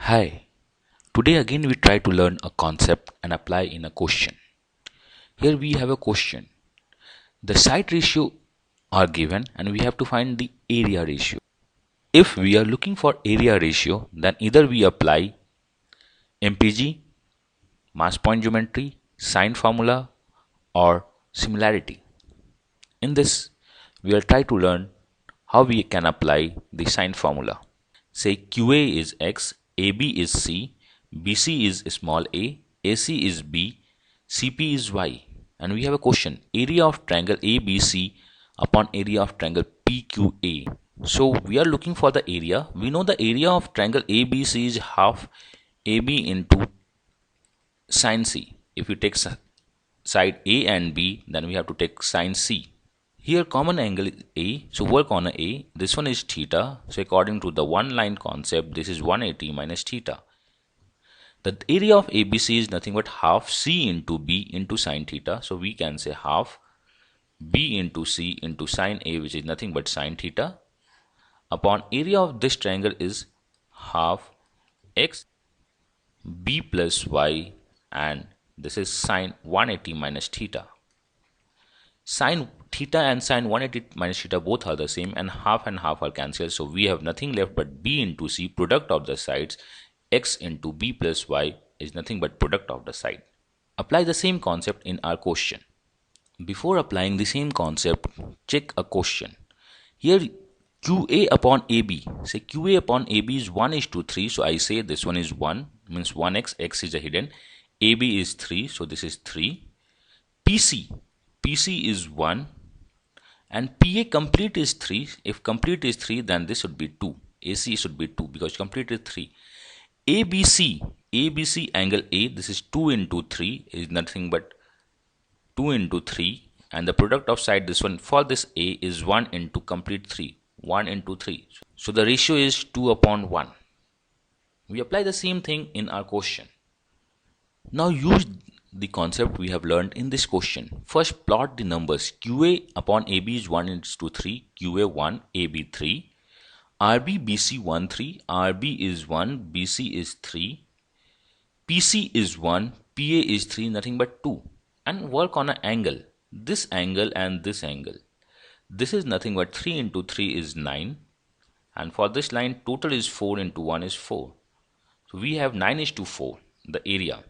Hi, today again we try to learn a concept and apply in a question. Here we have a question. The side ratio are given and we have to find the area ratio. If we are looking for area ratio, then either we apply MPG, mass point geometry, sign formula or similarity. In this, we will try to learn how we can apply the sign formula. Say QA is X, AB is C, BC is small a, AC is B, CP is Y. And we have a question. Area of triangle ABC upon area of triangle PQA. So we are looking for the area. We know the area of triangle ABC is half AB into sine C. If we take side A and B, then we have to take sine C. Here common angle is A, so work on A. This one is theta. So according to the one line concept, this is 180 minus theta. The area of ABC is nothing but half C into B into sine theta. So we can say half B into C into sine A, which is nothing but sine theta, upon area of this triangle is half X B plus Y, and this is sine 180 minus theta. Sine theta and sine 180 minus theta both are the same, and half are cancelled, so we have nothing left but B into C, product of the sides. X into B plus Y is nothing but product of the side. Apply the same concept in our question. Before applying the same concept, check a question. Here QA upon AB, say QA upon AB is 1:3, so I say this one is 1, means 1x, x is a hidden, AB is 3, so this is 3. PC is 1 and PA complete is 3. If complete is 3, then this should be 2. AC should be 2 because complete is 3. ABC angle A, this is 2 into 3 is nothing but 2 into 3, and the product of side, this one for this A is 1 into complete 3, 1 into 3. So the ratio is 2 upon 1. We apply the same thing in our question. Now use the concept we have learned in this question. First plot the numbers. QA upon AB is 1:3, QA 1, AB 3. RB BC 1 3, RB is 1, BC is 3, PC is 1, PA is 3, nothing but 2. And work on an angle. This angle and this angle. This is nothing but 3 into 3 is 9. And for this line, total is 4 into 1 is 4. So we have 9:4, the area.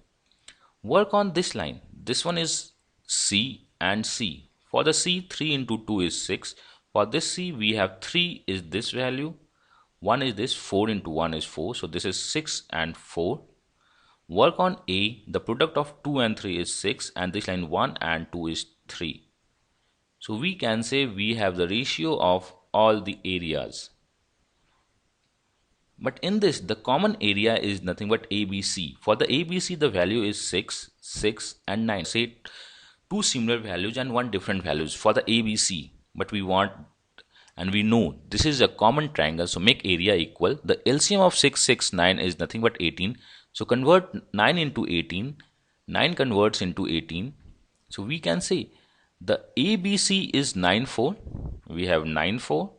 Work on this line. This one is C and C. For the C, 3 into 2 is 6. For this C, we have 3 is this value. 1 is this, 4 into 1 is 4. So this is 6 and 4. Work on A. The product of 2 and 3 is 6. And this line 1 and 2 is 3. So we can say we have the ratio of all the areas. But in this, the common area is nothing but ABC. For the ABC, the value is 6, 6 and 9. Say two similar values and one different values for the ABC. But we want, and we know this is a common triangle, so make area equal. The LCM of 6, 6, 9 is nothing but 18. So convert 9 into 18. 9 converts into 18. So we can say the ABC is 9, 4. We have 9, 4.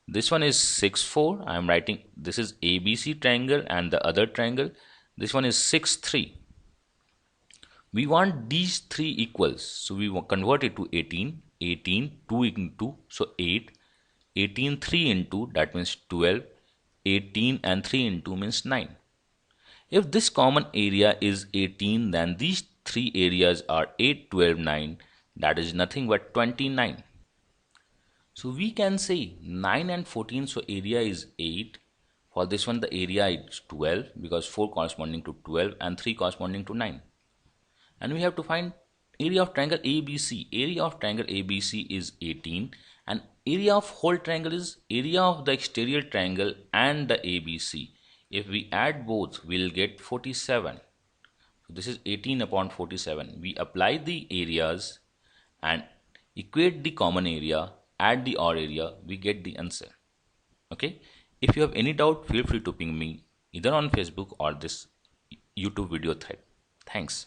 This one is 6, 4. I am writing this is ABC triangle and the other triangle. This one is 6, 3. We want these three equals. So we convert it to 18. 18, 2 into, so 8. 18, 3 into, that means 12. 18 and 3 into means 9. If this common area is 18, then these three areas are 8, 12, 9. That is nothing but 29. So we can say 9 and 14, so area is 8. For this one, the area is 12 because 4 corresponding to 12 and 3 corresponding to 9. And we have to find area of triangle ABC. Area of triangle ABC is 18 and area of whole triangle is area of the exterior triangle and the ABC. If we add both, we'll get 47. So this is 18 upon 47. We apply the areas and equate the common area, add the odd area, we get the answer. Okay. If you have any doubt, feel free to ping me either on Facebook or this YouTube video thread. Thanks.